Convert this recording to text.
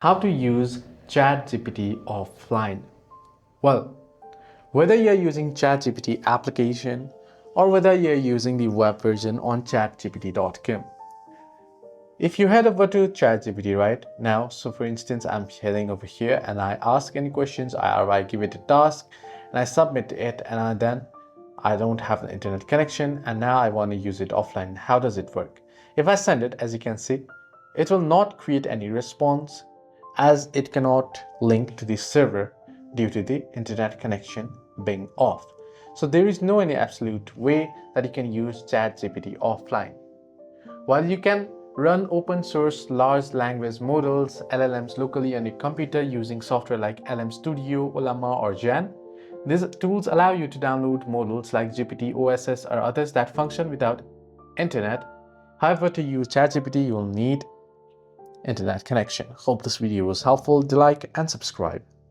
How to use ChatGPT offline. Well, whether you're using ChatGPT application or whether you're using the web version on chatgpt.com. If you head over to ChatGPT right now, so for instance, I'm heading over here and I ask any questions, I give it a task and I submit it, and then I don't have an internet connection and now I want to use it offline. How does it work? If I send it, as you can see, it will not create any response as it cannot link to the server due to the internet connection being off. So there is no any absolute way that you can use ChatGPT offline. While you can run open source large language models, LLMs locally on your computer using software like LM Studio, Ulama or Jan, these tools allow you to download models like GPT, OSS or others that function without internet. However, to use ChatGPT, you will need internet connection. Hope this video was helpful. Do like and subscribe.